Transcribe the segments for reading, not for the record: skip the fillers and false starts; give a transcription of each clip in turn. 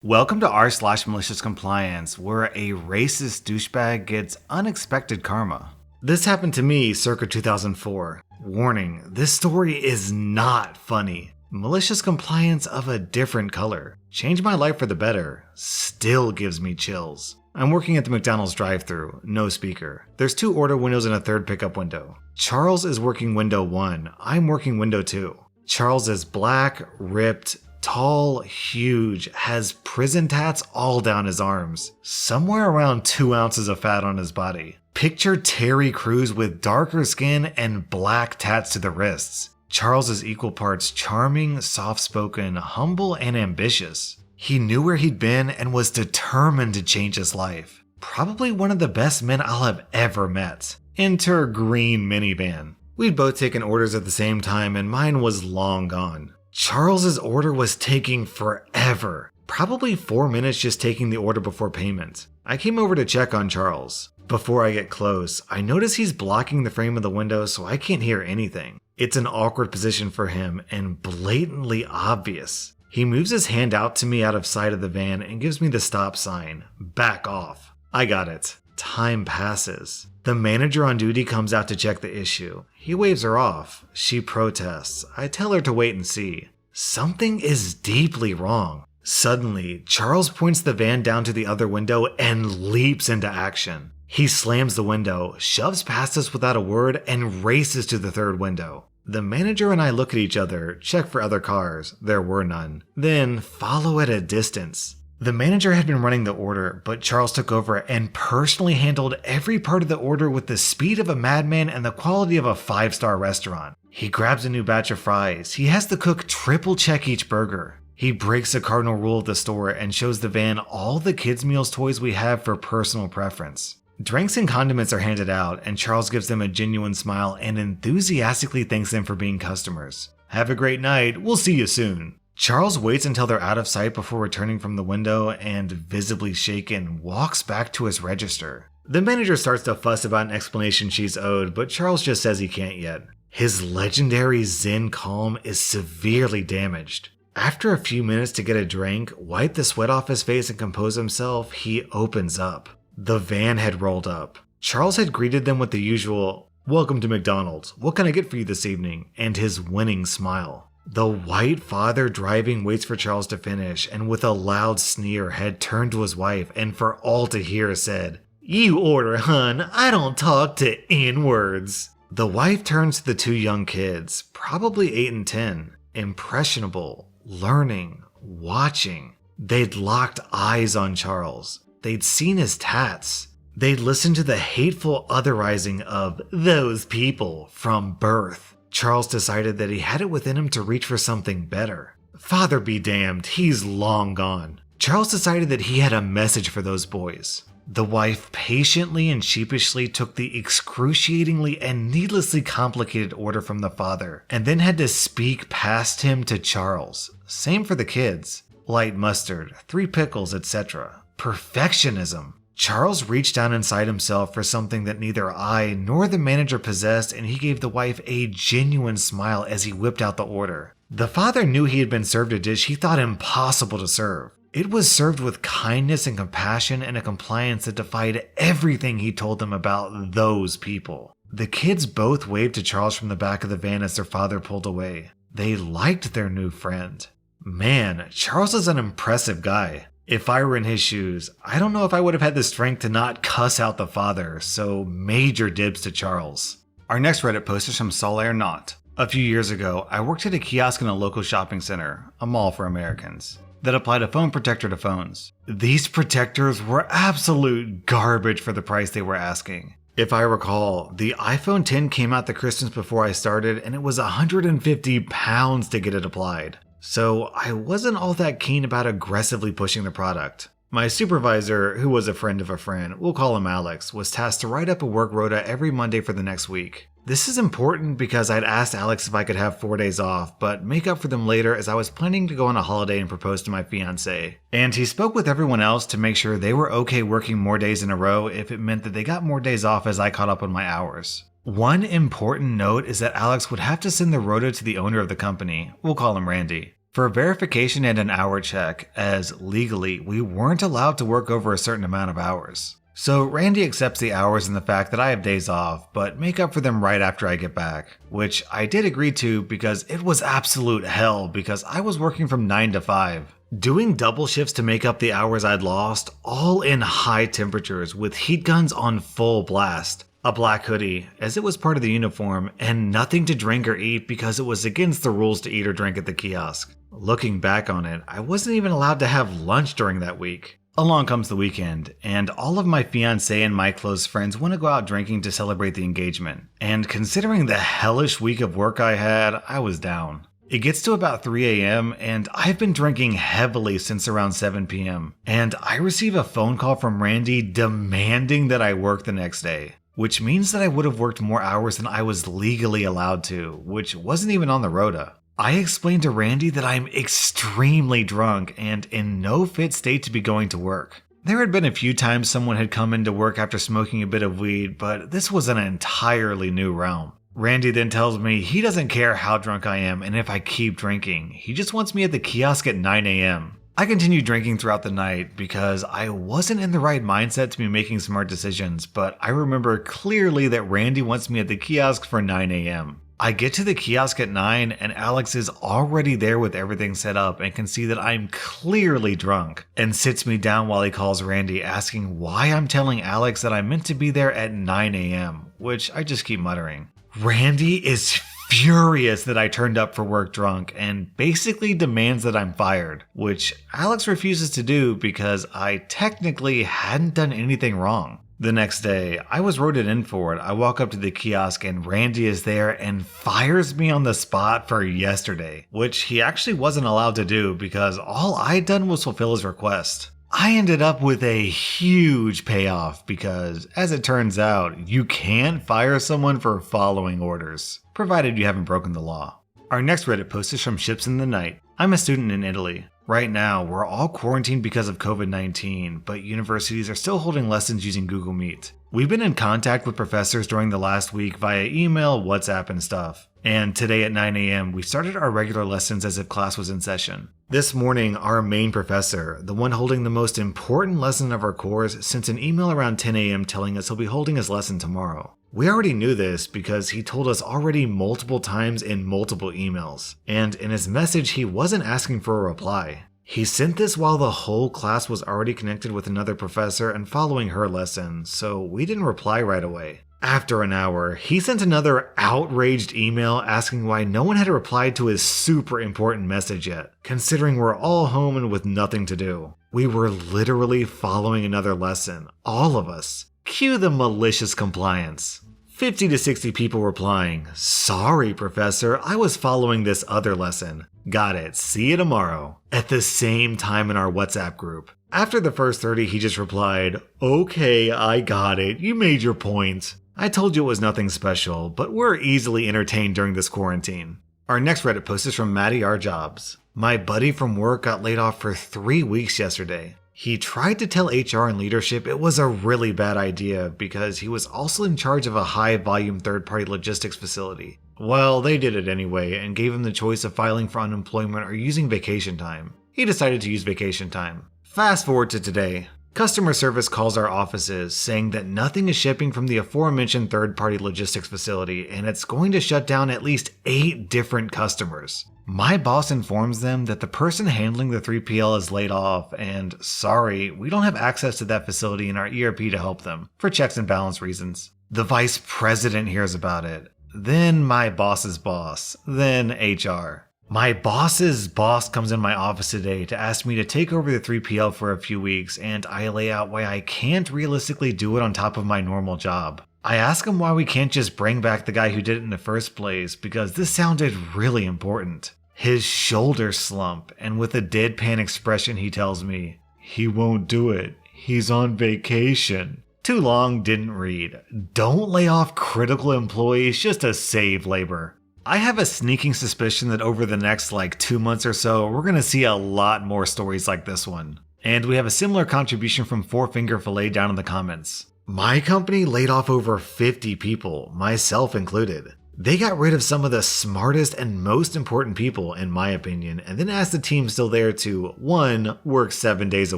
Welcome to r/Maliciouscompliance, where a racist douchebag gets unexpected karma. This happened to me circa 2004. Warning, this story is not funny. Malicious compliance of a different color. Changed my life for the better. Still gives me chills. I'm working at the McDonald's drive-thru, no speaker. There's 2 order windows and a 3rd pickup window. Charles is working window 1, I'm working window 2. Charles is black, ripped, tall, huge, has prison tats all down his arms. Somewhere around 2 ounces of fat on his body. Picture Terry Crews with darker skin and black tats to the wrists. Charles is equal parts charming, soft-spoken, humble, and ambitious. He knew where he'd been and was determined to change his life. Probably one of the best men I'll have ever met. Enter green minivan. We'd both taken orders at the same time and mine was long gone. Charles's order was taking forever. Probably 4 minutes just taking the order before payment. I came over to check on Charles. Before I get close, I notice he's blocking the frame of the window so I can't hear anything. It's an awkward position for him and blatantly obvious. He moves his hand out to me out of sight of the van and gives me the stop sign. Back off. I got it. Time passes. The manager on duty comes out to check the issue. He waves her off. She protests. I tell her to wait and see. Something is deeply wrong. Suddenly, Charles points the van down to the other window and leaps into action. He slams the window, shoves past us without a word, and races to the 3rd window. The manager and I look at each other, check for other cars. There were none. Then follow at a distance. The manager had been running the order, but Charles took over and personally handled every part of the order with the speed of a madman and the quality of a 5-star restaurant. He grabs a new batch of fries. He has the cook triple check each burger. He breaks the cardinal rule of the store and shows the van all the kids' meals toys we have for personal preference. Drinks and condiments are handed out, and Charles gives them a genuine smile and enthusiastically thanks them for being customers. Have a great night, we'll see you soon. Charles waits until they're out of sight before returning from the window and, visibly shaken, walks back to his register. The manager starts to fuss about an explanation she's owed, but Charles just says he can't yet. His legendary Zen calm is severely damaged. After a few minutes to get a drink, wipe the sweat off his face and compose himself, he opens up. The van had rolled up. Charles had greeted them with the usual, "Welcome to McDonald's, what can I get for you this evening?" and his winning smile. The white father driving waits for Charles to finish and with a loud sneer had turned to his wife and for all to hear said, "You order, hun, I don't talk to N-words." The wife turns to the 2 young kids, probably 8 and 10, impressionable, learning, watching. They'd locked eyes on Charles. They'd seen his tats. They'd listened to the hateful otherizing of those people from birth. Charles decided that he had it within him to reach for something better. Father be damned, he's long gone. Charles decided that he had a message for those boys. The wife patiently and sheepishly took the excruciatingly and needlessly complicated order from the father, and then had to speak past him to Charles. Same for the kids. Light mustard, 3 pickles, etc. Perfectionism. Charles reached down inside himself for something that neither I nor the manager possessed, and he gave the wife a genuine smile as he whipped out the order. The father knew he had been served a dish he thought impossible to serve. It was served with kindness and compassion and a compliance that defied everything he told them about those people. The kids both waved to Charles from the back of the van as their father pulled away. They liked their new friend. Man, Charles is an impressive guy. If I were in his shoes, I don't know if I would have had the strength to not cuss out the father, so major dibs to Charles. Our next Reddit post is from Solaire Not. A few years ago, I worked at a kiosk in a local shopping center, a mall for Americans, that applied a phone protector to phones. These protectors were absolute garbage for the price they were asking. If I recall, the iPhone X came out the Christmas before I started and it was £150 to get it applied. So I wasn't all that keen about aggressively pushing the product. My supervisor, who was a friend of a friend, we'll call him Alex, was tasked to write up a work rota every Monday for the next week. This is important because I'd asked Alex if I could have 4 days off, but make up for them later as I was planning to go on a holiday and propose to my fiancée. And he spoke with everyone else to make sure they were okay working more days in a row if it meant that they got more days off as I caught up on my hours. One important note is that Alex would have to send the rota to the owner of the company, we'll call him Randy. for verification and an hour check, as legally we weren't allowed to work over a certain amount of hours. So Randy accepts the hours and the fact that I have days off, but make up for them right after I get back, which I did agree to because it was absolute hell because I was working from 9 to 5. Doing double shifts to make up the hours I'd lost, all in high temperatures with heat guns on full blast, a black hoodie as it was part of the uniform, and nothing to drink or eat because it was against the rules to eat or drink at the kiosk. Looking back on it, I wasn't even allowed to have lunch during that week. Along comes the weekend, and all of my fiancé and my close friends want to go out drinking to celebrate the engagement. And considering the hellish week of work I had, I was down. It gets to about 3 a.m. and I've been drinking heavily since around 7 p.m. And I receive a phone call from Randy demanding that I work the next day, which means that I would have worked more hours than I was legally allowed to, which wasn't even on the rota. I explained to Randy that I'm extremely drunk and in no fit state to be going to work. There had been a few times someone had come into work after smoking a bit of weed, but this was an entirely new realm. Randy then tells me he doesn't care how drunk I am and if I keep drinking. He just wants me at the kiosk at 9 a.m. I continued drinking throughout the night because I wasn't in the right mindset to be making smart decisions, but I remember clearly that Randy wants me at the kiosk for 9 a.m. I get to the kiosk at 9 and Alex is already there with everything set up and can see that I'm clearly drunk and sits me down while he calls Randy asking why I'm telling Alex that I'm meant to be there at 9 a.m., which I just keep muttering. Randy is furious that I turned up for work drunk and basically demands that I'm fired, which Alex refuses to do because I technically hadn't done anything wrong. The next day, I was voted in for it. I walk up to the kiosk and Randy is there and fires me on the spot for yesterday, which he actually wasn't allowed to do because all I'd done was fulfill his request. I ended up with a huge payoff because, as it turns out, you can't fire someone for following orders, provided you haven't broken the law. Our next Reddit post is from Ships in the Night. I'm a student in Italy. Right now, we're all quarantined because of COVID-19, but universities are still holding lessons using Google Meet. We've been in contact with professors during the last week via email, WhatsApp, and stuff. And today at 9 a.m., we started our regular lessons as if class was in session. This morning, our main professor, the one holding the most important lesson of our course, sent an email around 10 a.m. telling us he'll be holding his lesson tomorrow. We already knew this because he told us already multiple times in multiple emails, and in his message he wasn't asking for a reply. He sent this while the whole class was already connected with another professor and following her lesson, so we didn't reply right away. After an hour, he sent another outraged email asking why no one had replied to his super important message yet, considering we're all home and with nothing to do. We were literally following another lesson, all of us. Cue the malicious compliance. 50 to 60 people replying, "Sorry, professor, I was following this other lesson. Got it, see you tomorrow," at the same time in our WhatsApp group. After the first 30, he just replied, "Okay, I got it, you made your point. I told you it was nothing special, but we're easily entertained during this quarantine." Our next Reddit post is from Maddie R. Jobs. My buddy from work got laid off for 3 weeks yesterday. He tried to tell HR and leadership it was a really bad idea because he was also in charge of a high-volume third-party logistics facility. Well, they did it anyway and gave him the choice of filing for unemployment or using vacation time. He decided to use vacation time. Fast forward to today. Customer service calls our offices saying that nothing is shipping from the aforementioned third-party logistics facility and it's going to shut down at least 8 different customers. My boss informs them that the person handling the 3PL is laid off and, sorry, we don't have access to that facility in our ERP to help them, for checks and balance reasons. The vice president hears about it. Then my boss's boss. Then HR. My boss's boss comes in my office today to ask me to take over the 3PL for a few weeks, and I lay out why I can't realistically do it on top of my normal job. I ask him why we can't just bring back the guy who did it in the first place, because this sounded really important. His shoulders slump, and with a deadpan expression he tells me, "He won't do it. He's on vacation." Too long, didn't read. Don't lay off critical employees just to save labor. I have a sneaking suspicion that over the next 2 months or so, we're going to see a lot more stories like this one. And we have a similar contribution from Four Finger Fillet down in the comments. My company laid off over 50 people, myself included. They got rid of some of the smartest and most important people, in my opinion, and then asked the team still there to 1. Work 7 days a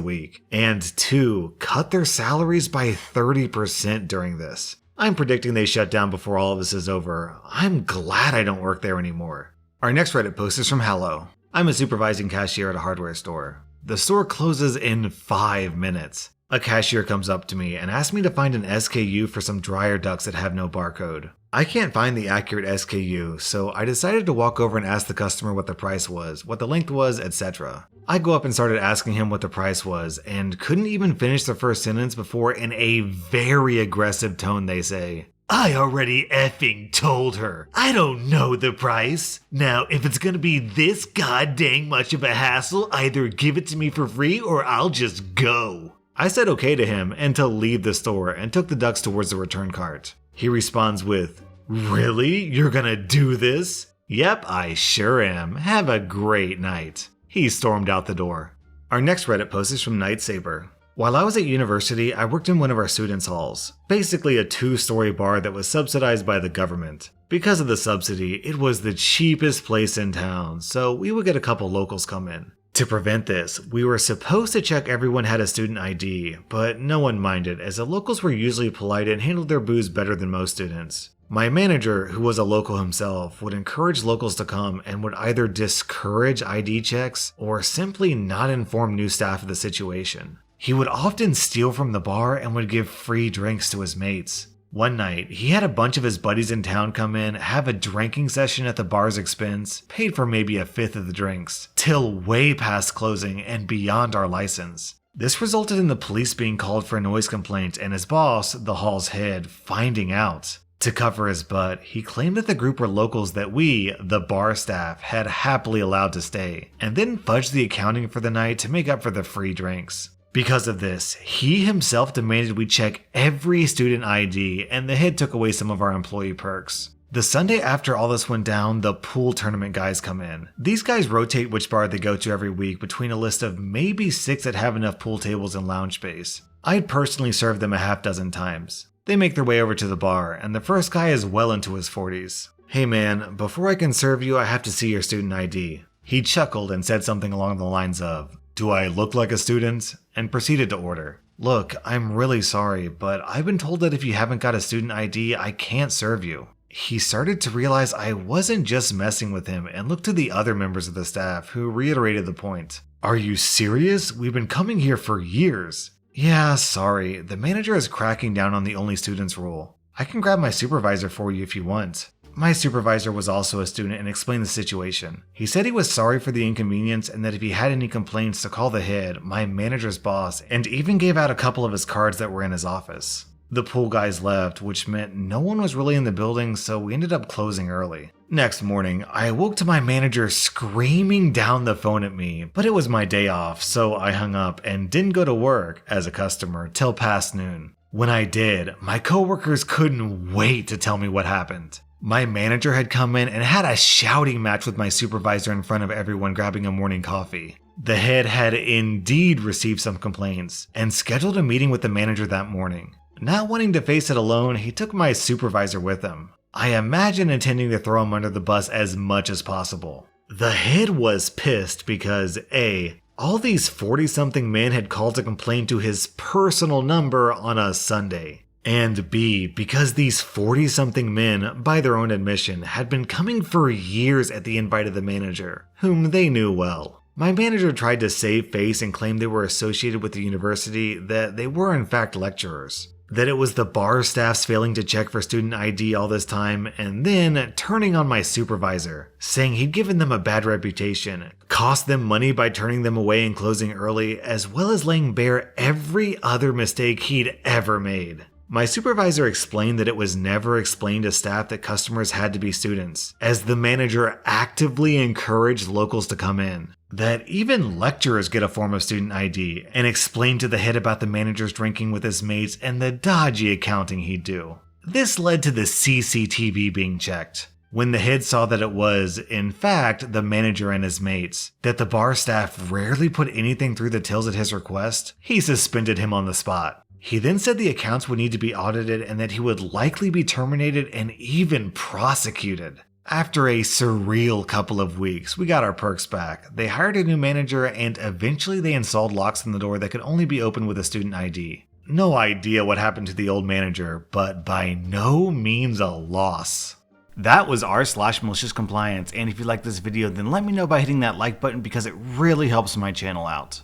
week, and 2. Cut their salaries by 30% during this. I'm predicting they shut down before all of this is over. I'm glad I don't work there anymore. Our next Reddit post is from Hello. I'm a supervising cashier at a hardware store. The store closes in 5 minutes. A cashier comes up to me and asks me to find an SKU for some dryer ducts that have no barcode. I can't find the accurate SKU, so I decided to walk over and ask the customer what the price was, what the length was, etc. I go up and started asking him what the price was, and couldn't even finish the first sentence before in a very aggressive tone they say, "I already effing told her. I don't know the price. Now, if it's gonna be this goddamn much of a hassle, either give it to me for free or I'll just go." I said okay to him and to leave the store and took the ducks towards the return cart. He responds with, "Really? You're gonna do this?" "Yep, I sure am. Have a great night." He stormed out the door. Our next Reddit post is from Nightsaber. While I was at university, I worked in one of our students' halls, basically a 2-story bar that was subsidized by the government. Because of the subsidy, it was the cheapest place in town, so we would get a couple locals come in. To prevent this, we were supposed to check everyone had a student ID, but no one minded as the locals were usually polite and handled their booze better than most students. My manager, who was a local himself, would encourage locals to come and would either discourage ID checks or simply not inform new staff of the situation. He would often steal from the bar and would give free drinks to his mates. One night, he had a bunch of his buddies in town come in, have a drinking session at the bar's expense, paid for maybe a fifth of the drinks, till way past closing and beyond our license. This resulted in the police being called for a noise complaint and his boss, the hall's head, finding out. To cover his butt, he claimed that the group were locals that we, the bar staff, had happily allowed to stay, and then fudged the accounting for the night to make up for the free drinks. Because of this, he himself demanded we check every student ID, and the head took away some of our employee perks. The Sunday after all this went down, the pool tournament guys come in. These guys rotate which bar they go to every week between a list of maybe 6 that have enough pool tables and lounge space. I'd personally served them a half dozen times. They make their way over to the bar, and the first guy is well into his 40s. "Hey man, before I can serve you, I have to see your student ID. He chuckled and said something along the lines of, "Do I look like a student?" and proceeded to order. "Look, I'm really sorry, but I've been told that if you haven't got a student ID, I can't serve you." He started to realize I wasn't just messing with him and looked to the other members of the staff who reiterated the point. "Are you serious? We've been coming here for years." "Yeah, sorry, the manager is cracking down on the only students rule. I can grab my supervisor for you if you want." My supervisor was also a student and explained the situation. He said he was sorry for the inconvenience and that if he had any complaints to call the head, my manager's boss, and even gave out a couple of his cards that were in his office. The pool guys left, which meant no one was really in the building, so we ended up closing early. Next morning, I awoke to my manager screaming down the phone at me, but it was my day off, so I hung up and didn't go to work as a customer till past noon. When I did, my coworkers couldn't wait to tell me what happened. My manager had come in and had a shouting match with my supervisor in front of everyone grabbing a morning coffee. The head had indeed received some complaints and scheduled a meeting with the manager that morning. Not wanting to face it alone, he took my supervisor with him. I imagine intending to throw him under the bus as much as possible. The head was pissed because A, all these 40-something men had called to complain to his personal number on a Sunday. And B, because these 40-something men, by their own admission, had been coming for years at the invite of the manager, whom they knew well. My manager tried to save face and claim they were associated with the university, that they were in fact lecturers. That it was the bar staff's failing to check for student ID all this time, and then turning on my supervisor, saying he'd given them a bad reputation, cost them money by turning them away and closing early, as well as laying bare every other mistake he'd ever made. My supervisor explained that it was never explained to staff that customers had to be students, as the manager actively encouraged locals to come in. That even lecturers get a form of student ID, and explained to the head about the manager's drinking with his mates and the dodgy accounting he'd do. This led to the CCTV being checked. When the head saw that it was, in fact, the manager and his mates, that the bar staff rarely put anything through the tills at his request, he suspended him on the spot. He then said the accounts would need to be audited and that he would likely be terminated and even prosecuted. After a surreal couple of weeks, we got our perks back. They hired a new manager and eventually they installed locks on the door that could only be opened with a student ID. No idea what happened to the old manager, but by no means a loss. That was r/malicious compliance, and if you like this video then let me know by hitting that like button because it really helps my channel out.